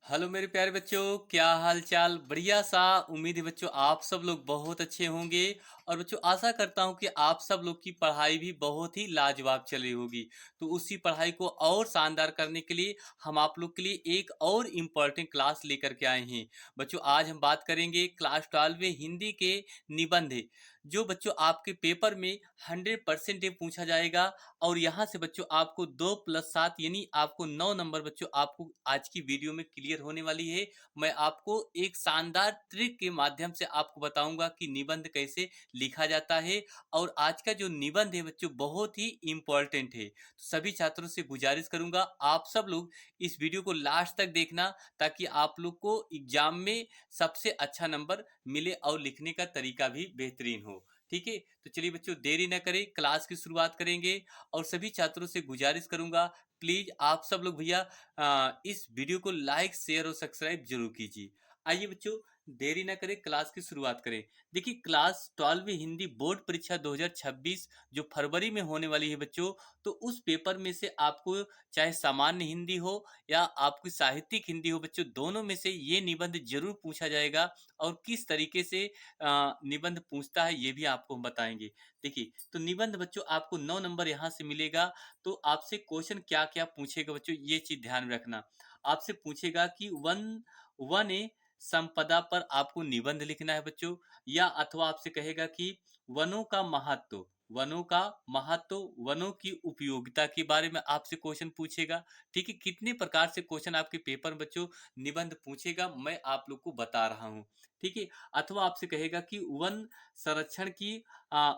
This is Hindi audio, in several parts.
हेलो मेरे प्यारे बच्चों, क्या हाल चाल। बढ़िया सा। उम्मीद है बच्चों आप सब लोग बहुत अच्छे होंगे। और बच्चों आशा करता हूं कि आप सब लोग की पढ़ाई भी बहुत ही लाजवाब चल रही होगी। तो उसी पढ़ाई को और शानदार करने के लिए हम आप लोग के लिए एक और इम्पोर्टेंट क्लास लेकर के आए हैं। बच्चों आज हम बात करेंगे क्लास 12 में हिंदी के निबंध, जो बच्चों आपके पेपर में 100% पूछा जाएगा। और यहाँ से बच्चों आपको 2+7 यानी आपको 9 नंबर बच्चों आपको आज की वीडियो में क्लियर होने वाली है। मैं आपको एक शानदार ट्रिक के माध्यम से आपको बताऊंगा कि निबंध कैसे लिखा जाता है। और आज का जो निबंध है बच्चों बहुत ही इंपॉर्टेंट है, तो सभी छात्रों से गुजारिश करूंगा आप सब लोग इस वीडियो को लास्ट तक देखना, ताकि आप लोग को एग्जाम में सबसे अच्छा नंबर मिले और लिखने का तरीका भी बेहतरीन हो। ठीक है, तो चलिए बच्चों देरी न करें, क्लास की शुरुआत करेंगे। और सभी छात्रों से गुजारिश करूंगा प्लीज आप सब लोग भैया इस वीडियो को लाइक शेयर और सब्सक्राइब जरूर कीजिए। आइए बच्चों देरी न करें, क्लास की शुरुआत करें। देखिए क्लास 12वीं हिंदी बोर्ड परीक्षा 2026 जो फरवरी में होने वाली है बच्चों, तो उस पेपर में से आपको चाहे सामान्य हिंदी हो या आपकी साहित्यिक हिंदी हो बच्चों, दोनों में से ये निबंध जरूर पूछा जाएगा। और किस तरीके से निबंध पूछता है ये भी आपको हम बताएंगे। देखिए तो निबंध बच्चों आपको 9 नंबर यहाँ से मिलेगा। तो आपसे क्वेश्चन क्या क्या पूछेगा बच्चों, ये चीज ध्यान में रखना। आपसे पूछेगा कि वन वन ए संपदा पर आपको निबंध लिखना है बच्चों। या अथवा आपसे कहेगा कि वनों का महत्व, वनों का महत्व, वनों की उपयोगिता के बारे में आपसे क्वेश्चन पूछेगा। ठीक है, कितने प्रकार से क्वेश्चन आपके पेपर में बच्चों निबंध पूछेगा मैं आप लोग को बता रहा हूँ। ठीक है, अथवा आपसे कहेगा कि वन संरक्षण की आ,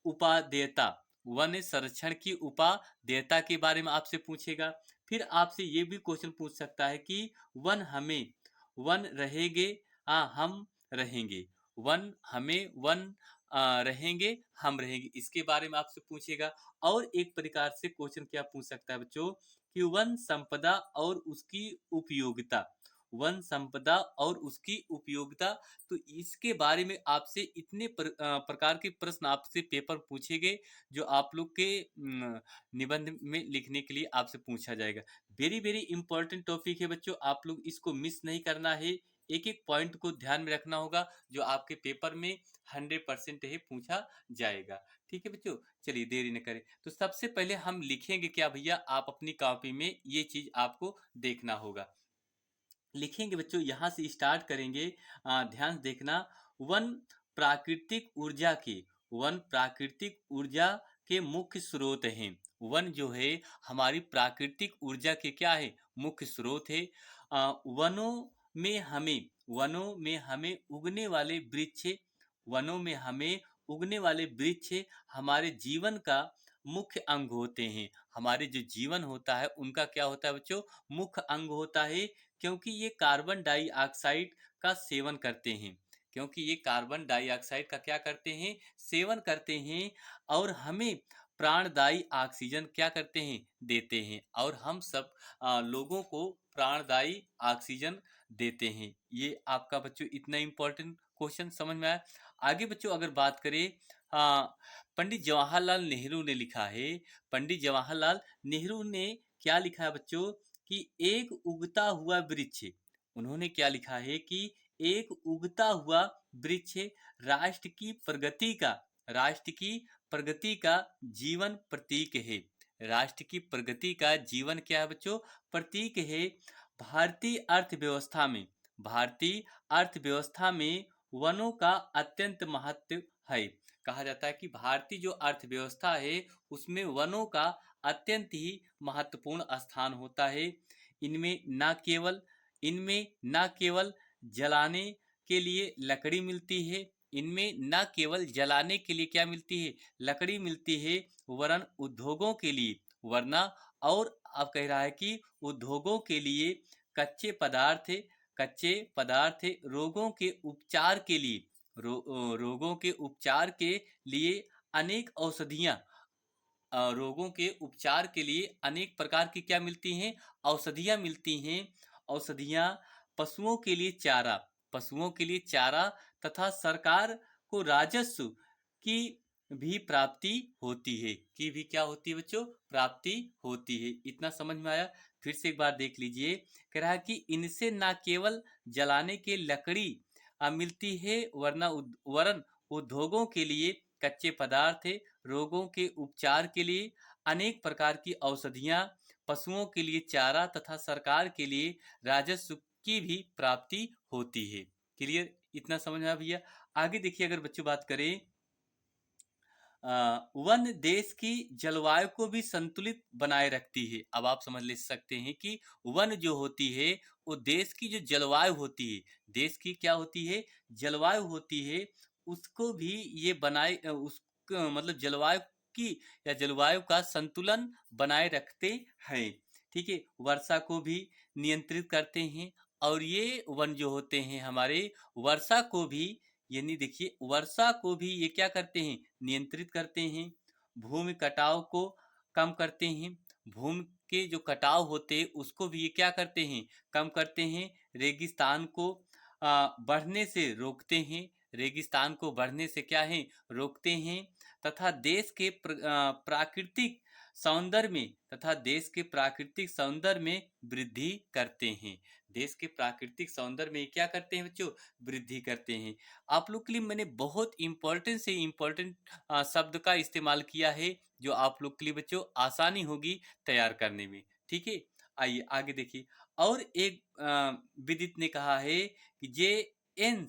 उपादेयता, वन संरक्षण की उपादेयता के बारे में आपसे पूछेगा। फिर आपसे ये भी क्वेश्चन पूछ सकता है कि वन हमें, वन रहेंगे, हम रहेंगे, वन हमें, वन रहेंगे, हम रहेंगे, इसके बारे में आपसे पूछेगा। और एक प्रकार से क्वेश्चन क्या पूछ सकता है बच्चों कि वन संपदा और उसकी उपयोगिता, वन संपदा और उसकी उपयोगिता। तो इसके बारे में आपसे इतने प्रकार के प्रश्न आपसे पेपर पूछेंगे, जो आप लोग के निबंध में लिखने के लिए आपसे पूछा जाएगा। वेरी वेरी इंपॉर्टेंट टॉपिक है बच्चों, आप लोग इसको मिस नहीं करना है। एक एक पॉइंट को ध्यान में रखना होगा, जो आपके पेपर में 100% ही पूछा जाएगा। ठीक है बच्चों, चलिए देरी न करें। तो सबसे पहले हम लिखेंगे क्या भैया, आप अपनी कॉपी में ये चीज आपको देखना होगा। लिखेंगे बच्चों, यहाँ से स्टार्ट करेंगे। ध्यान से देखना। वन प्राकृतिक ऊर्जा के, वन प्राकृतिक ऊर्जा के मुख्य स्रोत हैं। वन जो है हमारी प्राकृतिक ऊर्जा के क्या है, मुख्य स्रोत है। वनों में हमें, वनों में हमें उगने वाले वृक्ष, वनों में हमें उगने वाले वृक्ष हमारे जीवन का मुख्य अंग होते हैं। हमारे जो जीवन होता है उनका क्या होता है बच्चों, मुख्य अंग होता है। क्योंकि ये कार्बन डाइऑक्साइड का सेवन करते हैं, क्योंकि ये कार्बन डाइऑक्साइड का क्या करते हैं, सेवन करते हैं। और हमें प्राणदायी ऑक्सीजन क्या करते हैं, देते हैं। और हम सब लोगों को प्राणदायी ऑक्सीजन देते हैं। ये आपका बच्चों इतना इंपॉर्टेंट क्वेश्चन समझ में आया। आगे बच्चों अगर बात करें, पंडित जवाहरलाल नेहरू ने लिखा है, पंडित जवाहरलाल नेहरू ने क्या लिखा है बच्चों कि एक उगता हुआ वृक्ष, उन्होंने क्या लिखा है कि एक उगता हुआ वृक्ष राष्ट्र की प्रगति का, राष्ट्र की प्रगति का जीवन प्रतीक है। राष्ट्र की प्रगति का जीवन क्या है बच्चों, प्रतीक है। भारतीय अर्थव्यवस्था में, भारतीय अर्थव्यवस्था में वनों का अत्यंत महत्व है। कहा जाता है कि भारतीय जो अर्थव्यवस्था है उसमें वनों का अत्यंत ही महत्वपूर्ण स्थान होता है। इनमें न केवल, इनमें न केवल जलाने के लिए लकड़ी मिलती है, इनमें न केवल जलाने के लिए क्या मिलती है, लकड़ी मिलती है, वरन उद्योगों के लिए, वरना और अब कह रहा है कि उद्योगों के लिए कच्चे पदार्थ, कच्चे पदार्थ रोगों के उपचार के लिए, रोगों के उपचार के लिए अनेक औषधियां, रोगों के उपचार के लिए अनेक प्रकार की क्या मिलती हैं, औषधियां मिलती हैं। औषधियां, पशुओं के लिए चारा, पशुओं के लिए चारा, तथा सरकार को राजस्व की भी प्राप्ति होती है, की भी क्या होती है बच्चों, प्राप्ति होती है। इतना समझ में आया? फिर से एक बार देख लीजिए। कह रहा है कि इनसे ना केवल जलाने के लकड़ी मिलती है, वरन उद्योगों के लिए कच्चे पदार्थ, रोगों के उपचार के लिए अनेक प्रकार की औषधियां, पशुओं के लिए चारा तथा सरकार के लिए राजस्व की भी प्राप्ति होती है। क्लियर? इतना समझ में आया भैया? आगे देखिए, अगर बच्चों बात करें, वन देश की जलवायु को भी संतुलित बनाए रखती है। अब आप समझ ले सकते हैं कि वन जो होती है वो देश की जो जलवायु होती है, देश की क्या होती है, जलवायु होती है, उसको भी ये बनाए मतलब जलवायु की या जलवायु का संतुलन बनाए रखते हैं। ठीक है, वर्षा को भी नियंत्रित करते हैं। और ये वन जो होते हैं हमारे, वर्षा को भी, यानी देखिए वर्षा को भी ये क्या करते हैं, नियंत्रित करते हैं। भूमि कटाव को कम करते हैं, भूमि के जो कटाव होते हैं उसको भी ये क्या करते हैं, कम करते हैं। रेगिस्तान को बढ़ने से रोकते हैं, रेगिस्तान को बढ़ने से क्या है, रोकते हैं। तथा देश के प्राकृतिक सौंदर्य में, तथा देश के प्राकृतिक सौंदर्य में वृद्धि करते हैं। देश के प्राकृतिक सौंदर्य में क्या करते हैं बच्चों, वृद्धि करते हैं। आप लोग के लिए मैंने बहुत इंपॉर्टेंट से इंपॉर्टेंट शब्द का इस्तेमाल किया है, जो आप लोग के लिए बच्चों आसानी होगी तैयार करने में। ठीक है, आइए आगे देखिए। और एक विदित ने कहा है कि जे एन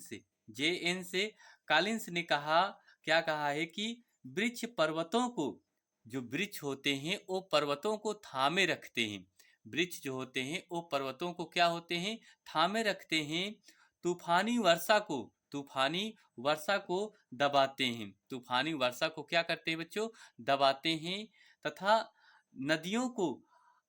से कॉलिंस ने कहा, क्या कहा है कि वृक्ष पर्वतों को, जो वृक्ष होते हैं वो पर्वतों को थामे रखते हैं। वृक्ष जो होते हैं वो पर्वतों को क्या होते हैं, थामे रखते हैं। तूफानी वर्षा को, तूफानी वर्षा को दबाते हैं, तूफानी वर्षा को क्या करते हैं बच्चों, दबाते हैं। तथा नदियों को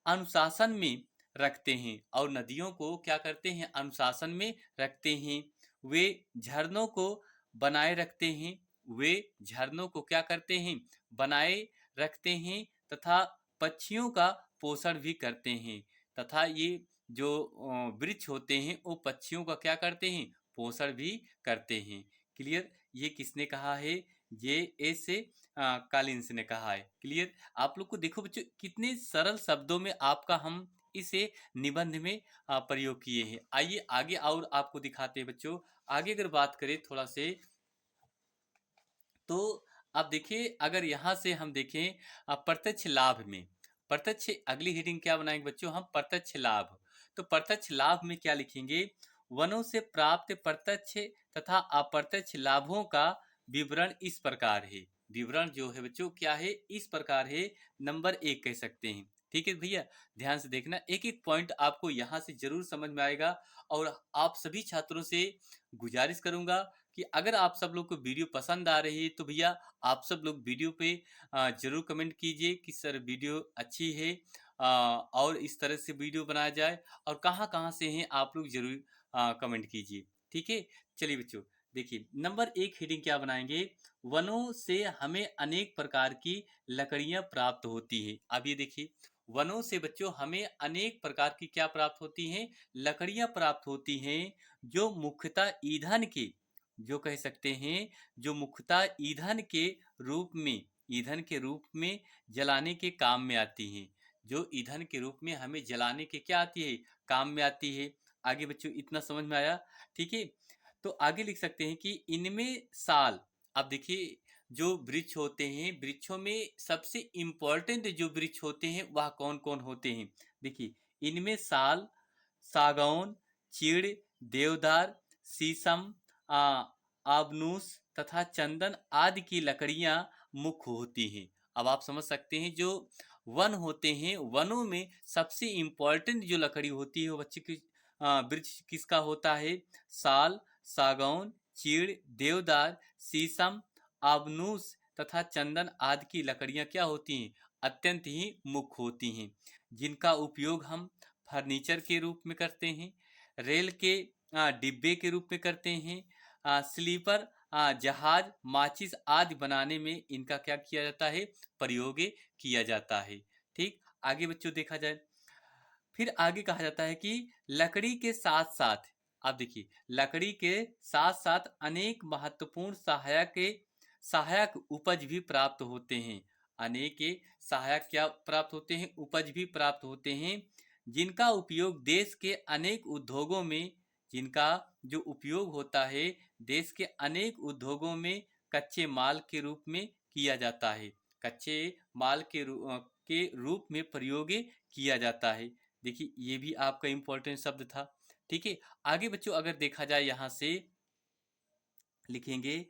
अनुशासन में रखते हैं, और नदियों को क्या करते हैं, अनुशासन में रखते हैं। वे झरनों को बनाए रखते हैं, वे झरनों को क्या करते हैं, बनाए रखते हैं। तथा पक्षियों का पोषण भी करते हैं। तथा ये जो वृक्ष होते हैं वो पक्षियों का क्या करते हैं, पोषण भी करते हैं। क्लियर? ये किसने कहा है, ये ऐसे कॉलिंस ने कहा है। क्लियर? आप लोग को देखो बच्चों, कितने सरल शब्दों में आपका हम इसे निबंध में प्रयोग किए हैं। आइए आगे और आपको दिखाते हैं बच्चों। आगे अगर बात करें थोड़ा से, तो अब देखिए, अगर यहाँ से हम देखें प्रत्यक्ष लाभ में, प्रत्यक्ष, अगली हेडिंग क्या बनाएंगे बच्चों हम, प्रत्यक्ष लाभ। तो प्रत्यक्ष लाभ में क्या लिखेंगे, वनों से प्राप्त प्रत्यक्ष तथा अप्रत्यक्ष लाभों का विवरण इस प्रकार है। विवरण जो है बच्चों क्या है, इस प्रकार है। नंबर 1 कह सकते हैं। ठीक है भैया, ध्यान से देखना, एक एक पॉइंट आपको यहाँ से जरूर समझ में आएगा। और आप सभी छात्रों से गुजारिश करूंगा कि अगर आप सब लोग को वीडियो पसंद आ रही है तो भैया आप सब लोग वीडियो पे जरूर कमेंट कीजिए कि सर वीडियो अच्छी है, और इस तरह से वीडियो बनाया जाए। और कहाँ कहाँ से हैं आप लोग जरूर कमेंट कीजिए। ठीक है, चलिए बच्चों देखिए, नंबर 1 हेडिंग क्या बनाएंगे, वनों से हमें अनेक प्रकार की लकड़ियां प्राप्त होती हैं। अब ये देखिए, वनों से बच्चों हमें अनेक प्रकार की क्या प्राप्त होती हैं, लकड़ियां प्राप्त होती हैं, जो मुख्यतः ईंधन के, जो कह सकते हैं, जो मुख्यतः ईंधन के रूप में, ईंधन के रूप में जलाने के काम में आती हैं। जो ईंधन के रूप में हमें जलाने के क्या आती है, काम में आती है। आगे बच्चों इतना समझ में आया? ठीक है, तो आगे लिख सकते हैं कि इनमें साल, अब देखिए जो वृक्ष होते हैं, वृक्षों में सबसे इम्पोर्टेंट जो वृक्ष होते हैं वह कौन कौन होते हैं। देखिए, इनमें साल, सागौन, चीड़, देवदार, शीशम, आ, आबनूस तथा चंदन आदि की लकड़ियां मुख्य होती हैं। अब आप समझ सकते हैं, जो वन होते हैं, वनों में सबसे इम्पोर्टेंट जो लकड़ी होती है वो बच्चे की वृक्ष किसका होता है, साल, सागौन, चीड़, देवदार, शीशम, आबनूस तथा चंदन आदि की लकड़ियां क्या होती हैं, अत्यंत ही मुख्य होती हैं, जिनका उपयोग हम फर्नीचर के रूप में करते हैं, रेल के डिब्बे के रूप में करते हैं, स्लीपर, जहाज, माचिस आदि बनाने में इनका क्या किया जाता है, प्रयोग किया जाता है। ठीक, आगे बच्चों देखा जाए, फिर आगे कहा जाता है कि लकड़ी के साथ साथ, आप देखिए, लकड़ी के साथ साथ अनेक महत्वपूर्ण सहायक सहायक उपज भी प्राप्त होते हैं। अनेक सहायक क्या प्राप्त होते हैं? उपज भी प्राप्त होते हैं, जिनका उपयोग देश के अनेक उद्योगों में जिनका जो उपयोग होता है देश के अनेक उद्योगों में कच्चे माल के रूप में किया जाता है। कच्चे माल के रूप में प्रयोग किया जाता है। देखिए ये भी आपका इम्पोर्टेंट शब्द था। ठीक है, आगे बच्चों अगर देखा जाए यहाँ से लिखेंगे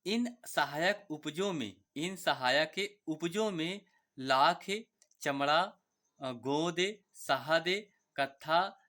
इन सहायक उपजों में लाख, चमड़ा, गोंद, शहद, कत्था,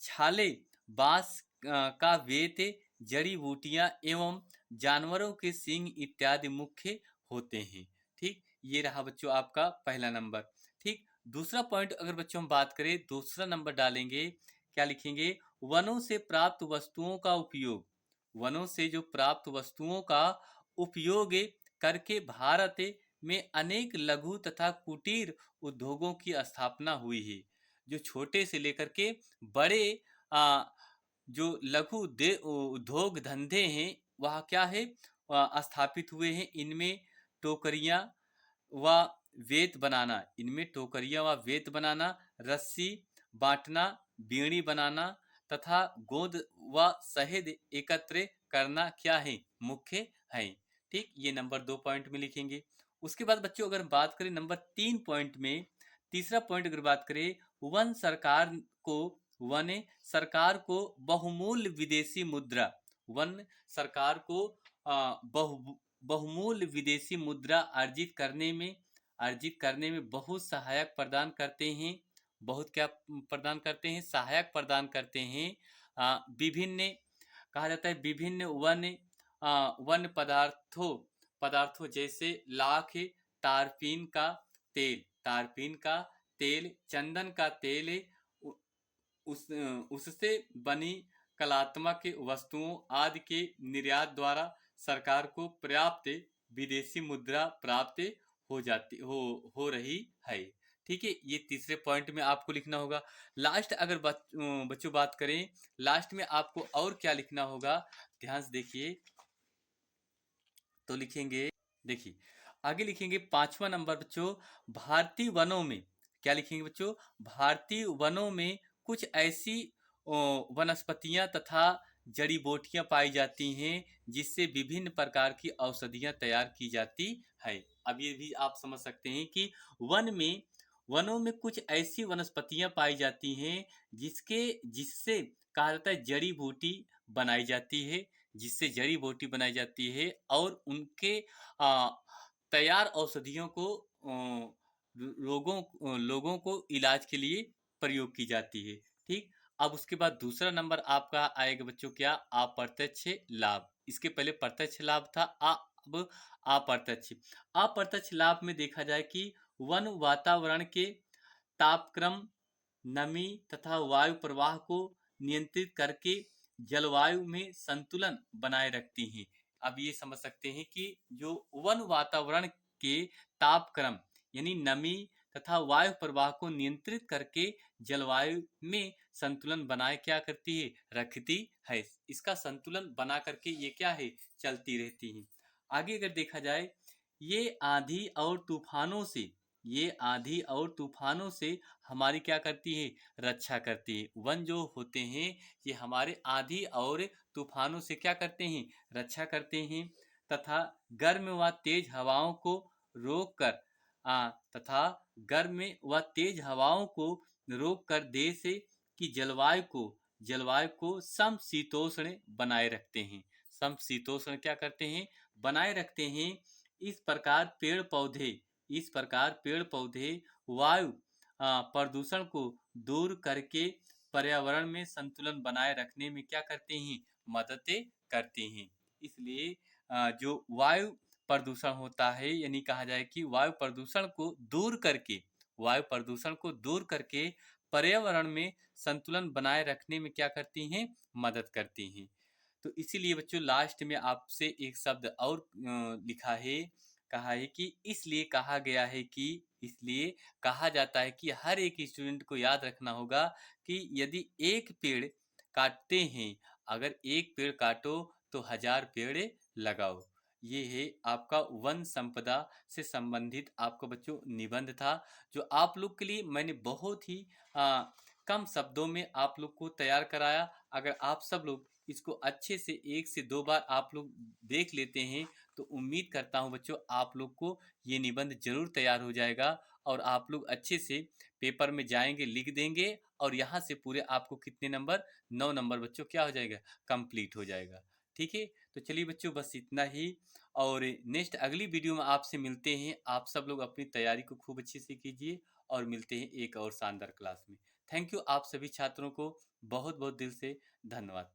छाले, बांस का वेत, जड़ी बूटियां एवं जानवरों के सींग इत्यादि मुख्य होते हैं। ठीक, ये रहा बच्चों आपका पहला नंबर। ठीक, दूसरा पॉइंट अगर बच्चों हम बात करें, दूसरा नंबर डालेंगे, क्या लिखेंगे? वनों से प्राप्त वस्तुओं का उपयोग। वनों से जो प्राप्त वस्तुओं का उपयोग करके भारत में अनेक लघु तथा कुटीर उद्योगों की स्थापना हुई है। जो छोटे से लेकर के बड़े जो लघु उद्योग धंधे हैं वह क्या है स्थापित हुए हैं। इनमें टोकरियां व वेत बनाना, रस्सी बांटना, बीड़ी बनाना तथा गोंद व शहद एकत्र करना क्या है? मुख्य है। ठीक, ये नंबर 2 पॉइंट में लिखेंगे। उसके बाद बच्चों अगर बात करें नंबर 3 पॉइंट में, तीसरा पॉइंट अगर बात करें, वन सरकार को बहुमूल्य विदेशी मुद्रा वन सरकार को बहुमूल्य विदेशी मुद्रा अर्जित करने में बहुत सहायक प्रदान करते हैं। बहुत क्या प्रदान करते हैं? सहायक प्रदान करते हैं। विभिन्न कहा जाता है विभिन्न वन पदार्थों जैसे लाख, तारपीन का तेल, चंदन का तेल, उससे बनी कलात्मक वस्तुओं आदि के निर्यात द्वारा सरकार को पर्याप्त विदेशी मुद्रा प्राप्त हो रही है। ठीक है, ये तीसरे पॉइंट में आपको लिखना होगा। लास्ट अगर बच्चों बात करें, लास्ट में आपको और क्या लिखना होगा, ध्यान से देखिए। तो लिखेंगे, देखिए आगे लिखेंगे 5वां नंबर बच्चों, भारतीय वनों में क्या लिखेंगे बच्चों? भारतीय वनों में कुछ ऐसी वनस्पतियां तथा जड़ी बूटियां पाई जाती हैं जिससे विभिन्न प्रकार की औषधियां तैयार की जाती है। अब ये भी आप समझ सकते हैं कि वनों में कुछ ऐसी वनस्पतियां पाई जाती हैं जिससे कहा जाता है जड़ी बूटी बनाई जाती है, और उनके तैयार औषधियों को लोगों को इलाज के लिए प्रयोग की जाती है। ठीक, अब उसके बाद दूसरा नंबर आपका आएगा बच्चों क्या? अप्रत्यक्ष लाभ। इसके पहले प्रत्यक्ष लाभ था, अब अप्रत्यक्ष लाभ में देखा जाए कि वन वातावरण के तापक्रम, नमी तथा वायु प्रवाह को नियंत्रित करके जलवायु में संतुलन बनाए रखती हैं। अब ये समझ सकते हैं कि जो वन वातावरण के तापक्रम यानी नमी तथा वायु प्रवाह को नियंत्रित करके जलवायु में संतुलन बनाए क्या करती है? रखती है। इसका संतुलन बना करके ये क्या है? चलती रहती है। आगे अगर देखा जाए, ये आंधी और तूफानों से हमारी क्या करती है? रक्षा करती है। वन जो होते हैं ये हमारे आंधी और तूफानों से क्या करते हैं? रक्षा करते हैं तथा गर्म व तेज हवाओं को रोककर देश की जलवायु को समशीतोष्ण बनाए रखते हैं। समशीतोष्ण क्या करते हैं? बनाए रखते हैं। इस प्रकार पेड़ पौधे वायु प्रदूषण को दूर करके पर्यावरण में संतुलन बनाए रखने में क्या करते हैं? मदद करते हैं। इसलिए जो वायु प्रदूषण होता है, यानी कहा जाए कि वायु प्रदूषण को दूर करके पर्यावरण में संतुलन बनाए रखने में क्या करती हैं? मदद करती हैं। तो इसीलिए बच्चों लास्ट में आपसे एक शब्द और कहा है कि इसलिए कहा जाता है कि हर एक स्टूडेंट को याद रखना होगा कि यदि एक पेड़ काटते हैं, अगर एक पेड़ काटो तो 1000 पेड़ लगाओ। ये है आपका वन संपदा से संबंधित आपका बच्चों निबंध था, जो आप लोग के लिए मैंने बहुत ही कम शब्दों में आप लोग को तैयार कराया। अगर आप सब लोग इसको अच्छे से 1 से 2 बार आप लोग देख लेते हैं, तो उम्मीद करता हूँ बच्चों आप लोग को ये निबंध ज़रूर तैयार हो जाएगा और आप लोग अच्छे से पेपर में जाएँगे, लिख देंगे और यहाँ से पूरे आपको कितने नंबर 9 नंबर बच्चों क्या हो जाएगा? कंप्लीट हो जाएगा। ठीक है? तो चलिए बच्चों बस इतना ही और नेक्स्ट अगली वीडियो में आपसे मिलते हैं। आप सब लोग अपनी तैयारी को खूब अच्छे से कीजिए और मिलते हैं एक और शानदार क्लास में। थैंक यू आप सभी छात्रों को बहुत-बहुत दिल से धन्यवाद।